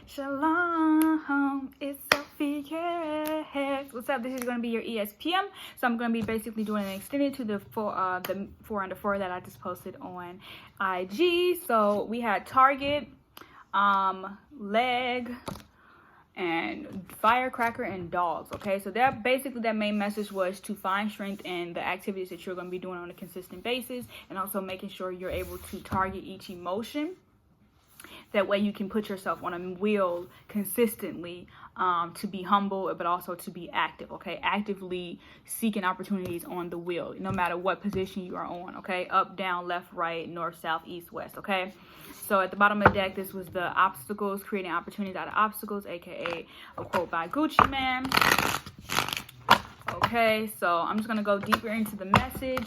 Shalom, it's Sophia. What's up? This is going to be your Espm. So I'm going to be basically doing an extended to the 4 under 4 that I just posted on IG. So we had target, leg, and firecracker and dogs. Okay, so that basically that main message was to find strength in the activities that you're going to be doing on a consistent basis, and also making sure you're able to target each emotion. That way you can put yourself on a wheel consistently, to be humble, but also to be active, okay? Actively seeking opportunities on the wheel, no matter what position you are on, okay? Up, down, left, right, north, south, east, west, okay? So at the bottom of the deck, this was the obstacles, creating opportunities out of obstacles, aka a quote by Gucci Man. Okay, so I'm just going to go deeper into the message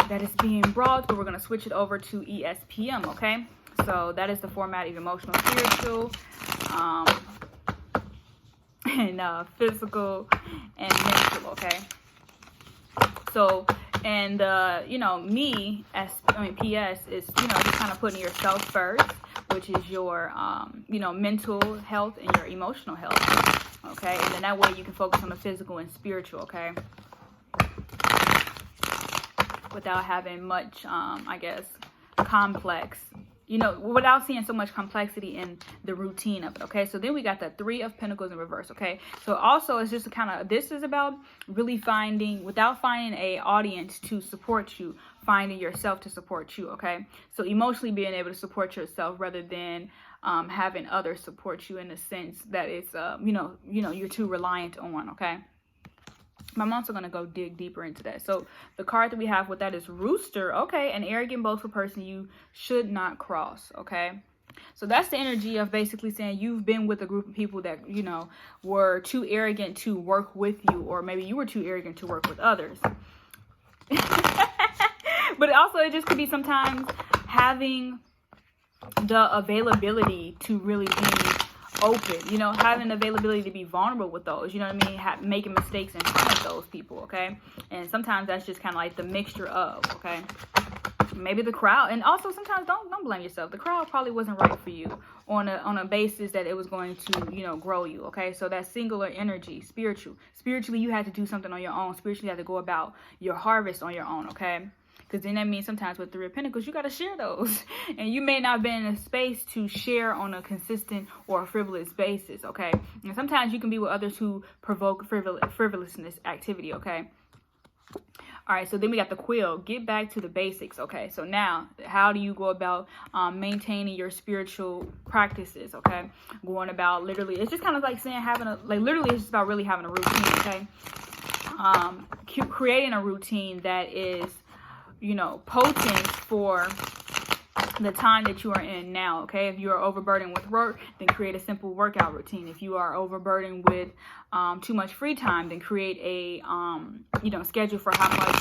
that is being brought, but we're going to switch it over to ESPM, okay? So that is the format of emotional, spiritual, and physical and mental, okay? So, and, PS is, just kind of putting yourself first, which is your, mental health and your emotional health, okay? And then that way you can focus on the physical and spiritual, okay? Without having much, complex, without seeing so much complexity in the routine of it, okay? So then we got the 3 of Pentacles in reverse, okay? So also it's just this is about really without finding a audience to support you, finding yourself to support you, okay? So emotionally being able to support yourself rather than having others support you in the sense that it's, you're too reliant on, okay? I'm also going to go dig deeper into that. So the card that we have with that is Rooster. Okay. An arrogant, boastful person you should not cross. Okay. So that's the energy of basically saying you've been with a group of people that, were too arrogant to work with you, or maybe you were too arrogant to work with others. But also it just could be sometimes having the availability to really be open, having the availability to be vulnerable with those, making mistakes in front of those people, okay? And sometimes that's just kind of like the mixture of, okay? Maybe the crowd, and also sometimes don't blame yourself. The crowd probably wasn't right for you on a basis that it was going to, grow you, okay? So that singular energy, spiritually, you had to do something on your own. Spiritually, you had to go about your harvest on your own, okay? Because then that means sometimes with 3 of Pentacles, you got to share those. And you may not have been in a space to share on a consistent or a frivolous basis, okay? And sometimes you can be with others who provoke frivolousness activity, okay? All right, so then we got the Quill. Get back to the basics, okay? So now, how do you go about maintaining your spiritual practices, okay? Going about literally, it's just kind of like saying literally it's just about really having a routine, okay? Creating a routine that is, potent for the time that you are in now, okay? If you are overburdened with work, then create a simple workout routine. If you are overburdened with too much free time, then create a schedule for how much,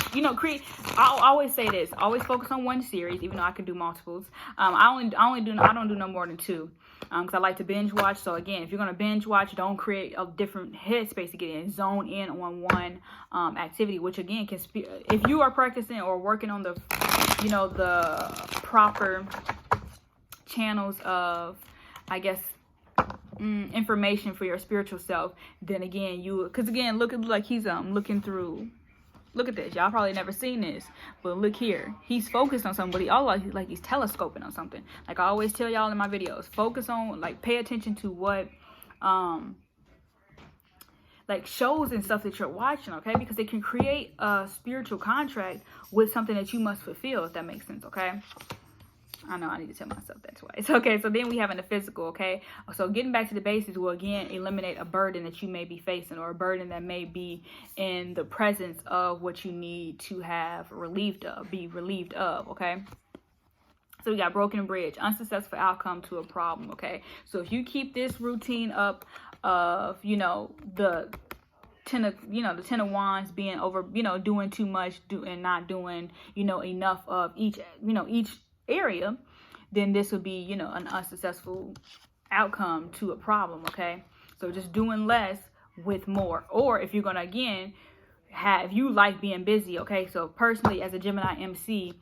I'll always say this, always focus on one series, even though I can do multiples. I don't do no more than 2. Because I like to binge watch. So again, if you're going to binge watch, don't create a different headspace to get in. Zone in on one activity, which again can if you are practicing or working on the proper channels of, information for your spiritual self, then again because again, look like he's looking through. Look at this. Y'all probably never seen this, but look here. He's focused on something, but he always like he's telescoping on something. Like I always tell y'all in my videos, focus on, pay attention to what, shows and stuff that you're watching, okay? Because they can create a spiritual contract with something that you must fulfill, if that makes sense, okay? I know I need to tell myself that twice. Okay, so then we have in the physical, okay? So getting back to the basics will, again, eliminate a burden that you may be facing, or a burden that may be in the presence of what you need to have be relieved of, okay? So we got broken bridge, unsuccessful outcome to a problem, okay? So if you keep this routine up of, the 10 of Wands being over, doing too much, and not doing, enough of each area, then this would be, an unsuccessful outcome to a problem, okay? So just doing less with more. Or if you're going to, again, if you like being busy, okay? So personally, as a Gemini MC,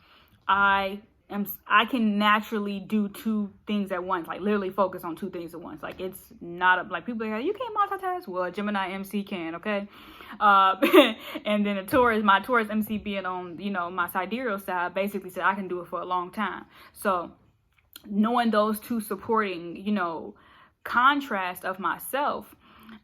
I I can naturally do two things at once, like literally focus on two things at once. Like it's not like people are like, you can't multitask. Well, a Gemini MC can, okay? And then my Taurus MC being on, my sidereal side basically said I can do it for a long time. So knowing those two supporting, contrast of myself,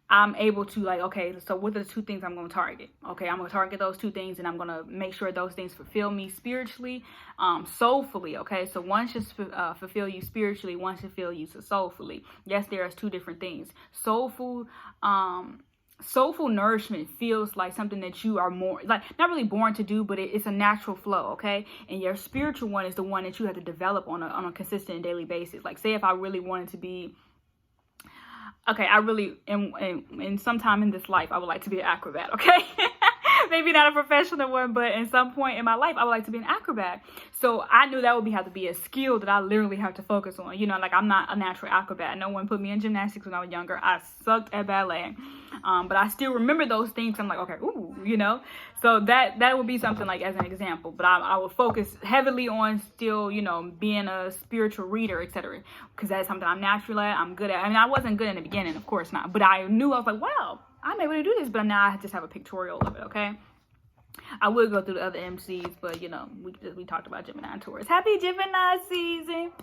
I'm able to like, okay, so what are the two things I'm going to target? Okay, I'm going to target those two things, and I'm going to make sure those things fulfill me spiritually, soulfully. Okay, so one should fulfill you spiritually, one should fulfill you soulfully. Yes, there's two different things. Soulful nourishment feels like something that you are more like not really born to do, but it's a natural flow. Okay, and your spiritual one is the one that you have to develop on a consistent and daily basis. Like, say if I really wanted to be, okay, I really in sometime in this life I would like to be an acrobat. Okay. Maybe not a professional one, but in some point in my life, I would like to be an acrobat. So I knew that would have to be a skill that I literally have to focus on. Like I'm not a natural acrobat. No one put me in gymnastics when I was younger. I sucked at ballet. But I still remember those things. I'm like, okay, ooh, So that would be something like as an example. But I would focus heavily on still, being a spiritual reader, etc. Because that's something I'm natural at. I'm good at. I mean, I wasn't good in the beginning, of course not. But I knew, I was like, wow, I'm able to do this, but now I just have a pictorial of it, okay? I would go through the other MCs, but, we talked about Gemini and Taurus. Happy Gemini season!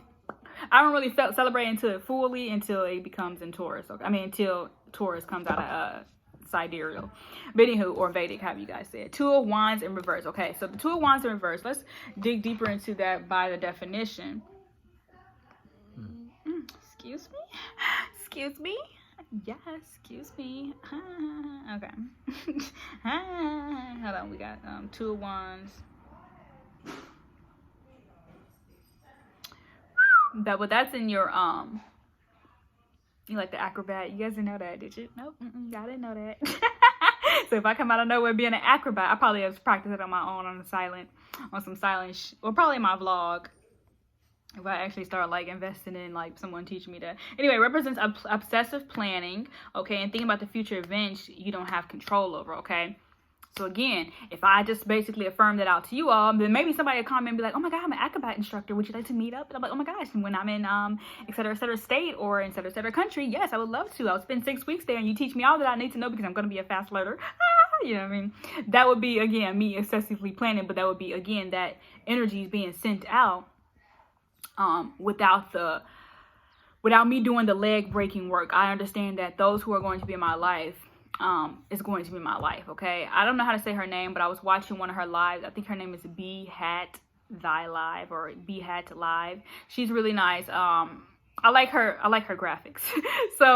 I don't really celebrate fully until it becomes in Taurus. Okay? I mean, until Taurus comes out of sidereal. But anywho, or Vedic, how you guys said. Two of Wands in reverse. Okay, so the Two of Wands in reverse. Let's dig deeper into that by the definition. Excuse me? Yes, excuse me. Okay. Hold on, we got Two of Wands. But that's in your you like the acrobat. You guys didn't know that, did you? Nope, I didn't know that. So if I come out of nowhere being an acrobat, I probably have practiced it on my own on some silent or probably my vlog. If I actually start like investing in like someone teaching me that. Anyway, represents obsessive planning, okay, and thinking about the future events you don't have control over, okay? So again, if I just basically affirm that out to you all, then maybe somebody will comment and be like, oh my God, I'm an acrobat instructor. Would you like to meet up? And I'm like, oh my gosh, and when I'm in et cetera state or in et cetera country, yes, I would love to. I'll spend 6 weeks there and you teach me all that I need to know because I'm going to be a fast learner. You know what I mean? That would be, again, me excessively planning, but that would be, again, that energy is being sent out without me doing the leg breaking work. I understand that those who are going to be in my life is going to be my life. Okay, I don't know how to say her name, but I was watching one of her lives. I think her name is B Hat Thy Live or B Hat Live. She's really nice. I like her graphics. So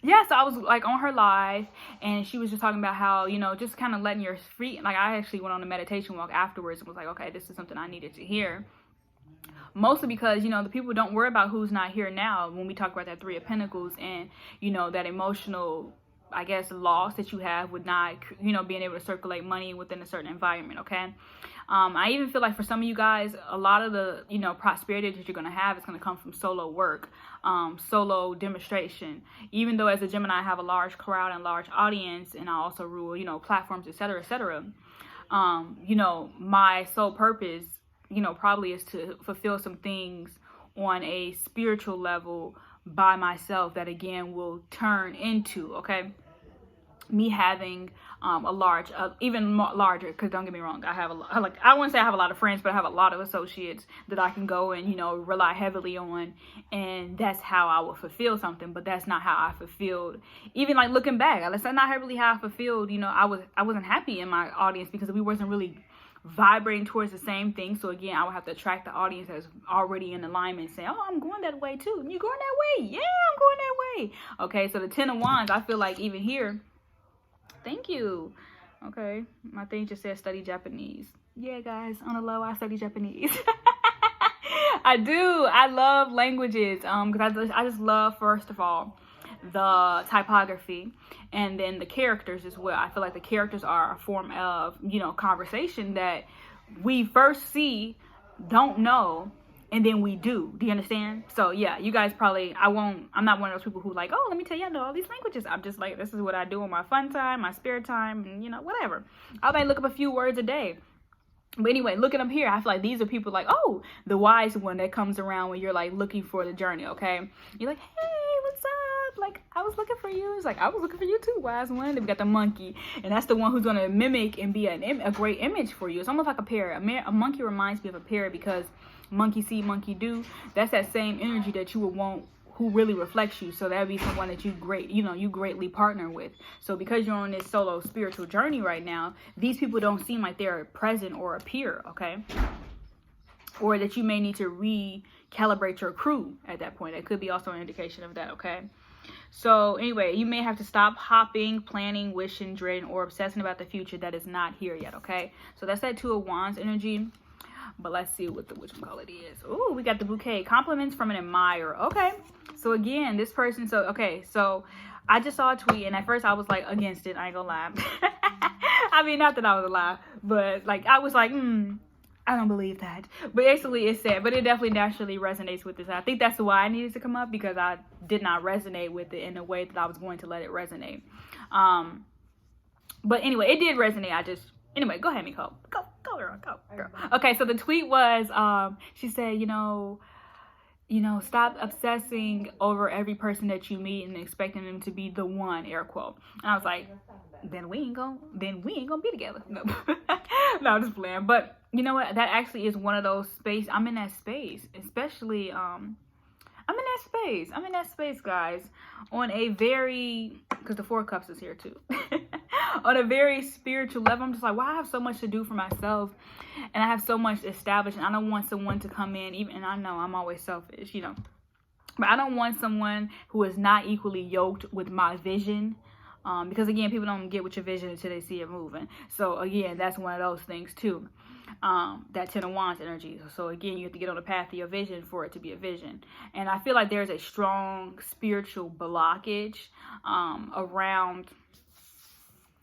yeah, so I was like on her live and she was just talking about how, just kind of letting your feet, like I actually went on a meditation walk afterwards and was like, okay, this is something I needed to hear. Mostly because, the people don't worry about who's not here now when we talk about that Three of Pentacles and, that emotional, I guess, loss that you have with not, being able to circulate money within a certain environment, okay? I even feel like for some of you guys, a lot of the, prosperity that you're going to have is going to come from solo work, solo demonstration. Even though as a Gemini, I have a large crowd and large audience and I also rule, platforms, et cetera, my sole purpose probably is to fulfill some things on a spiritual level by myself that again will turn into, okay, me having a large, even larger, because don't get me wrong, I wouldn't say I have a lot of friends, but I have a lot of associates that I can go and, rely heavily on, and that's how I will fulfill something, but that's not how I fulfilled, even like looking back, that's not really how I fulfilled, I wasn't happy in my audience because we wasn't really vibrating towards the same thing. So again, I would have to attract the audience that's already in alignment saying, oh, I'm going that way too. You going that way? Yeah, I'm going that way. Okay, so the Ten of Wands, I feel like even here, thank you. Okay, my thing just says study Japanese. Yeah, guys, on the low, I study Japanese. I do. I love languages because I just love, first of all, the typography and then the characters as well. I feel like the characters are a form of, conversation that we first see, don't know, and then we do. Do you understand? So yeah, you guys probably, I'm not one of those people who like, oh, let me tell you, I know all these languages. I'm just like, this is what I do on my fun time, my spare time, and whatever. I might look up a few words a day. But anyway, looking up here, I feel like these are people like, oh, the wise one that comes around when you're like looking for the journey, okay? You're like, hey, what's up? Like, I was looking for you. It's like, I was looking for you too, wise one. Then we got the monkey, and that's the one who's going to mimic and be a great image for you. It's almost like a parrot. A monkey reminds me of a parrot because monkey see, monkey do. That's that same energy that you would want, who really reflects you. So that would be someone that you greatly partner with. So because you're on this solo spiritual journey right now, these people don't seem like they're present or appear, okay? Or that you may need to recalibrate your crew at that point. That could be also an indication of that, okay? So anyway, you may have to stop hopping, planning, wishing, dreading, or obsessing about the future that is not here yet, okay? So that's that Two of Wands energy. But let's see what the whatchamacallit is. Oh, we got the bouquet. Compliments from an admirer. Okay. So again, this person. So I just saw a tweet, and at first I was like against it. I ain't gonna lie. I mean, not that I was a lie, but like I was like, I don't believe that. But basically, it said, but it definitely naturally resonates with this. I think that's why I needed to come up, because I did not resonate with it in a way that I was going to let it resonate. But anyway, it did resonate. Anyway, go ahead, Nicole. Go, girl. Okay, so the tweet was, she said, stop obsessing over every person that you meet and expecting them to be the one, air quote. And I was like, then we ain't gonna be together. No, no, I'm just playing. But you know what? That actually is one of those space. I'm in that space, especially, I'm in that space, guys, on a very, because the Four of Cups is here too. On a very spiritual level, I'm just like, wow, I have so much to do for myself, and I have so much established, and I don't want someone to come in, even, and I know I'm always selfish, but I don't want someone who is not equally yoked with my vision, because again, people don't get with your vision until they see it moving. So again, that's one of those things too. That Ten of Wands energy. So again, you have to get on the path of your vision for it to be a vision. And I feel like there's a strong spiritual blockage around,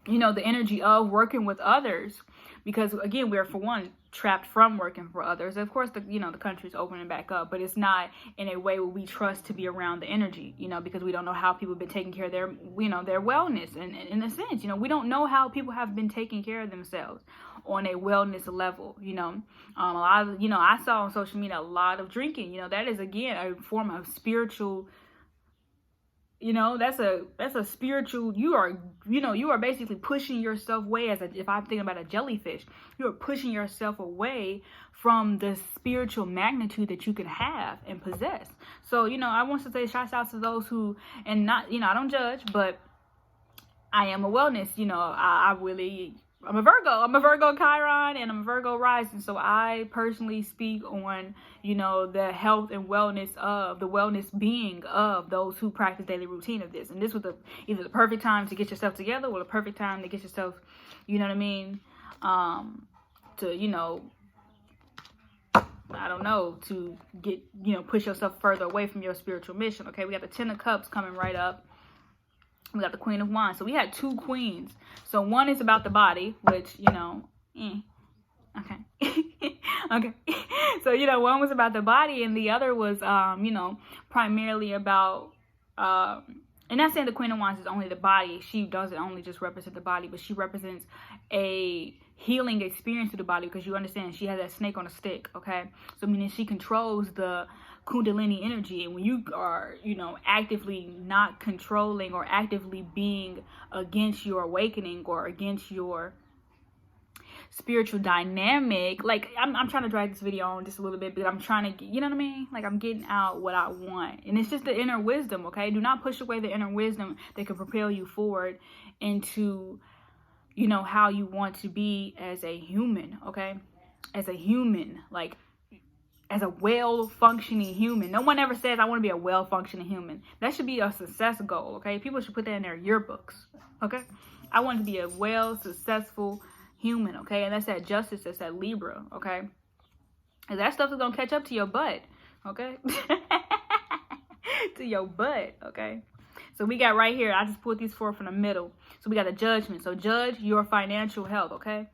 the energy of working with others, because again, we're, for one, trapped from working for others. Of course, the country's opening back up, but it's not in a way where we trust to be around the energy, because we don't know how people have been taking care of their, their wellness. And in a sense, we don't know how people have been taking care of themselves on a wellness level. A lot of, I saw on social media a lot of drinking. That is, again, a form of spiritual, that's a spiritual, you are basically pushing yourself away, if I'm thinking about a jellyfish, you are pushing yourself away from the spiritual magnitude that you can have and possess. So, I want to say shouts out to those who, and not, I don't judge, but I am a wellness, I'm a Virgo Chiron, and I'm a Virgo rising. So I personally speak on, the health and wellness of the wellness being of those who practice daily routine of this. And this was either the perfect time to get yourself together, or the perfect time to get yourself, to, I don't know, to get, push yourself further away from your spiritual mission. Okay, we got the Ten of Cups coming right up. We got the Queen of Wands. So we had two queens. So one is about the body, which, okay. Okay. So, one was about the body, and the other was, primarily about, and not saying the Queen of Wands is only the body. She doesn't only just represent the body, but she represents a healing experience to the body, because you understand she has that snake on a stick, okay? So, meaning she controls the Kundalini energy, and when you are, actively not controlling or actively being against your awakening or against your spiritual dynamic, like I'm trying to drag this video on just a little bit, but I'm trying to, you know what I mean? Like, I'm getting out what I want, and it's just the inner wisdom, okay? Do not push away the inner wisdom that can propel you forward into, how you want to be as a human, okay? As a human, like, as a well-functioning human. No one ever says, I want to be a well-functioning human. That should be a success goal, okay? People should put that in their yearbooks, okay? I want to be a well-successful human, okay? And that's that Justice, that's that Libra, okay? And that stuff is going to catch up to your butt, okay? To your butt, okay? So we got right here, I just put these four from the middle. So we got the Judgment. So judge your financial health, okay?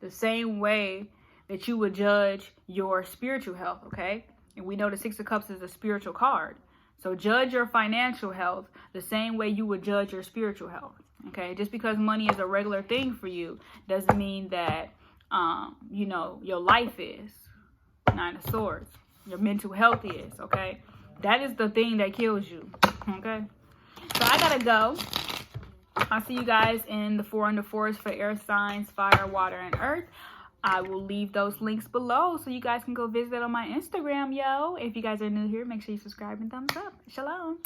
The same way that you would judge your spiritual health, okay? And we know the Six of Cups is a spiritual card. So judge your financial health the same way you would judge your spiritual health, okay? Just because money is a regular thing for you doesn't mean that you know, your life is. Nine of Swords. Your mental health is, okay? That is the thing that kills you, okay? So I gotta go. I'll see you guys in the 4 under 4s for air signs, fire, water, and earth. I will leave those links below so you guys can go visit on my Instagram, yo. If you guys are new here, make sure you subscribe and thumbs up. Shalom.